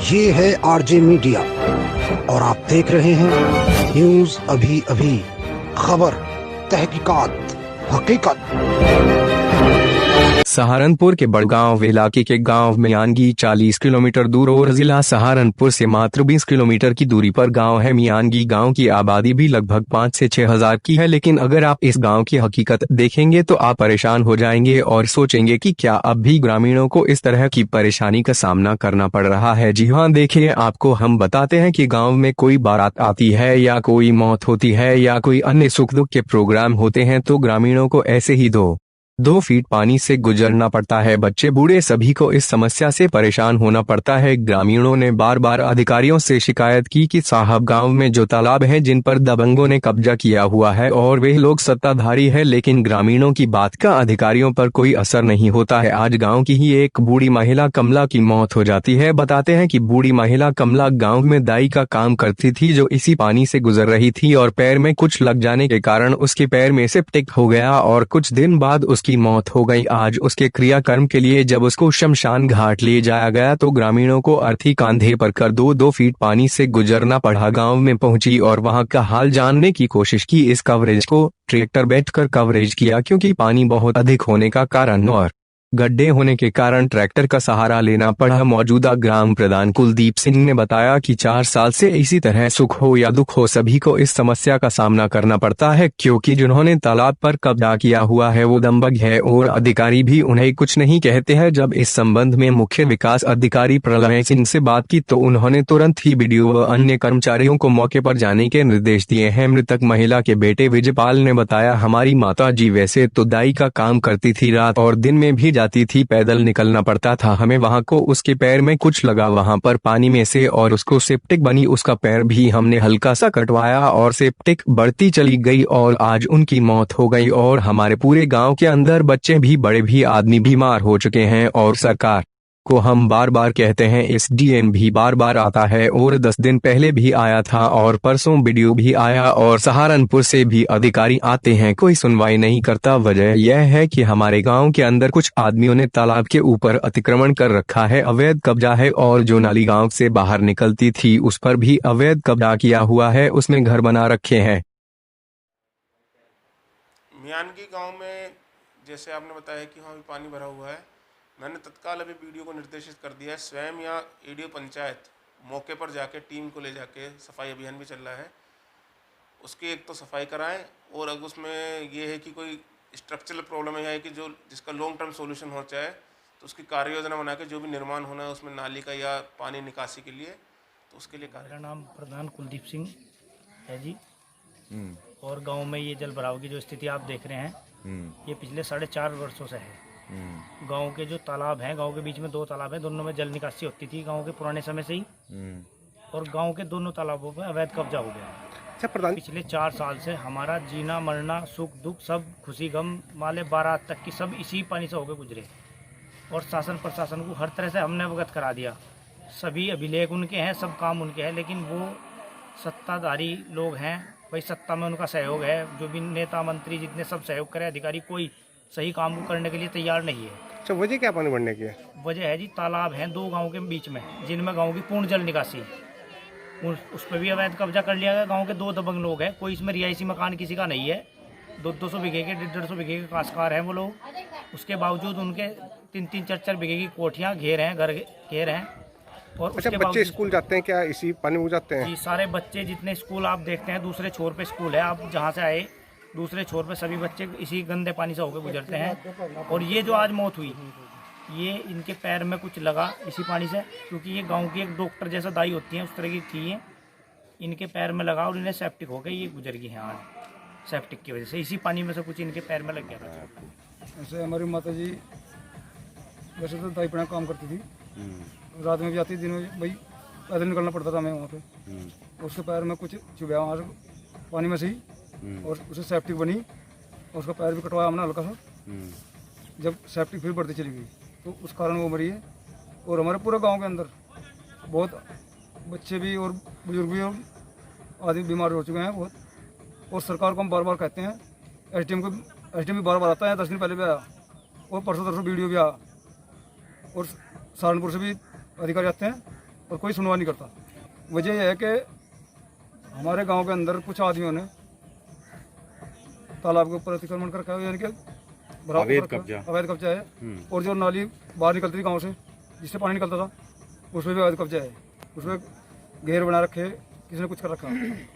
ये है RJ media और आप देख रहे हैं न्यूज अभी अभी, खबर, तहकीकात, हकीकत। सहारनपुर के बड़गांव इलाके के गांव मियानगी 40 किलोमीटर दूर और जिला सहारनपुर से मात्र 20 किलोमीटर की दूरी पर गांव है। मियानगी गांव की आबादी भी लगभग 5 से 6 हजार की है, लेकिन अगर आप इस गांव की हकीकत देखेंगे तो आप परेशान हो जाएंगे और सोचेंगे कि क्या अब भी ग्रामीणों को इस तरह की परेशानी का सामना करना पड़ रहा है। जी हाँ, देखिए, आपको हम बताते हैं कि गाँव में कोई बारात आती है या कोई मौत होती है या कोई अन्य सुख दुख के प्रोग्राम होते हैं तो ग्रामीणों को ऐसे ही 2 फीट पानी से गुजरना पड़ता है। बच्चे बूढ़े सभी को इस समस्या से परेशान होना पड़ता है। ग्रामीणों ने बार बार अधिकारियों से शिकायत की कि साहब, गांव में जो तालाब हैं जिन पर दबंगों ने कब्जा किया हुआ है और वे लोग सत्ताधारी है, लेकिन ग्रामीणों की बात का अधिकारियों पर कोई असर नहीं होता है। आज गाँव की ही एक बूढ़ी महिला कमला की मौत हो जाती है। बताते हैं कि बूढ़ी महिला कमला गाँव में दाई का काम करती थी, जो इसी पानी से गुजर रही थी और पैर में कुछ लग जाने के कारण उसके पैर में सेप्टिक हो गया और कुछ दिन बाद की मौत हो गई। आज उसके क्रियाकर्म के लिए जब उसको शमशान घाट ले जाया गया तो ग्रामीणों को अर्थी कांधे पर कर 2 फीट पानी से गुजरना पड़ा। गांव में पहुंची और वहां का हाल जानने की कोशिश की। इस कवरेज को ट्रैक्टर बैठकर कवरेज किया, क्योंकि पानी बहुत अधिक होने का कारण और गड्ढे होने के कारण ट्रैक्टर का सहारा लेना पड़ा। मौजूदा ग्राम प्रधान कुलदीप सिंह ने बताया कि 4 साल से इसी तरह सुख हो या दुख हो सभी को इस समस्या का सामना करना पड़ता है, क्योंकि जिन्होंने तालाब पर कब्जा किया हुआ है वो दंबग है और अधिकारी भी उन्हें कुछ नहीं कहते हैं। जब इस संबंध में मुख्य विकास अधिकारी प्रलय सिंह से बात की तो उन्होंने तुरंत ही बीडीओ व अन्य कर्मचारियों को मौके पर जाने के निर्देश दिए हैं। मृतक महिला के बेटे विजयपाल ने बताया, हमारी माता जी वैसे तो दाई का काम करती थी, रात और दिन में भी जाती थी, पैदल निकलना पड़ता था हमें वहां को। उसके पैर में कुछ लगा वहां पर पानी में से और उसको सेप्टिक बनी। उसका पैर भी हमने हल्का सा कटवाया और सेप्टिक बढ़ती चली गई और आज उनकी मौत हो गई। और हमारे पूरे गांव के अंदर बच्चे भी बड़े भी आदमी बीमार हो चुके हैं और सरकार को हम बार बार कहते हैं, एसडीएम भी बार बार आता है और 10 दिन पहले भी आया था और परसों बीडीओ भी आया और सहारनपुर से भी अधिकारी आते हैं, कोई सुनवाई नहीं करता। वजह यह है कि हमारे गांव के अंदर कुछ आदमियों ने तालाब के ऊपर अतिक्रमण कर रखा है, अवैध कब्जा है और जो नाली गांव से बाहर निकलती थी उस पर भी अवैध कब्जा किया हुआ है, उसमें घर बना रखे हैं। मियानगी गांव में जैसे आपने बताया कि वहाँ भी पानी भरा हुआ है, मैंने तत्काल अभी वीडियो को निर्देशित कर दिया है। स्वयं या एडीओ पंचायत मौके पर जाके टीम को ले जाके सफाई अभियान भी चल रहा है, उसकी एक तो सफाई कराएं और अगर उसमें ये है कि कोई स्ट्रक्चरल प्रॉब्लम है कि जो जिसका लॉन्ग टर्म सॉल्यूशन हो चाहे तो उसकी कार्य योजना बना के जो भी निर्माण होना है उसमें नाली का या पानी निकासी के लिए, तो उसके लिए मेरा नाम प्रधान कुलदीप सिंह है जी। और गांव में ये जल भराव की जो स्थिति आप देख रहे हैं ये पिछले 4.5 वर्षों से है। गांव के जो तालाब हैं, गांव के बीच में 2 तालाब हैं, दोनों में जल निकासी होती थी गांव के पुराने समय से ही, और गांव के दोनों तालाबों पर अवैध कब्जा हो गया है। अच्छा प्रधान, पिछले 4 साल से हमारा जीना मरना सुख दुख सब खुशी गम माले बारात तक की सब इसी पानी से होकर गुजरे और शासन प्रशासन को हर तरह से हमने अवगत करा दिया। सभी अभिलेख उनके हैं, सब काम उनके हैं, लेकिन वो सत्ताधारी लोग हैं, भाई सत्ता में उनका सहयोग है, जो भी नेता मंत्री जितने सब सहयोग करे, अधिकारी कोई सही काम को करने के लिए तैयार नहीं है। अच्छा, वजह क्या पानी बढ़ने की है? वजह है जी तालाब हैं 2 गांव के बीच में, जिनमें गांव की पूर्ण जल निकासी, उस पर भी अवैध कब्जा कर लिया गया। गांव के 2 दबंग लोग हैं, कोई इसमें रिहायशी मकान किसी का नहीं है, 200 बीघे के 150 बीघे के काश्तकार हैं वो लोग। उसके बावजूद उनके 3-3, 4-4 बीघे की कोठियाँ घेर हैं, घर घेर हैं। और अच्छा, बच्चे स्कूल जाते हैं क्या इसी पानी में जाते हैं? जी, सारे बच्चे जितने स्कूल आप देखते हैं, दूसरे छोर पे स्कूल है, आप जहाँ से आए दूसरे छोर पे सभी बच्चे इसी गंदे पानी से होकर गुजरते हैं। और ये जो आज मौत हुई ये इनके पैर में कुछ लगा इसी पानी से, क्योंकि ये गांव की एक डॉक्टर जैसा दाई होती है उस तरह की थी, ये इनके पैर में लगा और इन्हें सेप्टिक हो गई, ये गुजर गई हैं आज सेप्टिक की वजह से। इसी पानी में से कुछ इनके पैर में लग गया था। ऐसे हमारी माता जी वैसे तो दाई पड़ा काम करती थी, रात में भी आती, दिन में भाई पैदल निकलना पड़ता था हमें वहाँ पे। उसके पैर में कुछ चुभया वहाँ से पानी में से ही और उसे सेप्टिक बनी और उसका पैर भी कटवाया हमने हल्का सा। जब सेप्टिक फिर बढ़ती चली गई तो उस कारण वो मरी है। और हमारे पूरे गांव के अंदर बहुत बच्चे भी और बुजुर्ग भी और आदमी बीमार हो चुके हैं बहुत। और सरकार को हम बार बार कहते हैं, एसडीएम भी बार बार आता है, 10 दिन पहले भी आया और परसों तरसों वीडियो भी आया और सहारनपुर से भी अधिकारी आते हैं और कोई सुनवाई नहीं करता। वजह यह है कि हमारे गांव के अंदर कुछ आदमियों ने तालाब के ऊपर अतिक्रमण कर रखा है, यानी कि अवैध कब्जा है। और जो नाली बाहर निकलती थी गांव से, जिससे पानी निकलता था, उसमें भी अवैध कब्जा है। उसमें घेर बना रखे, किसी ने कुछ कर रखा है।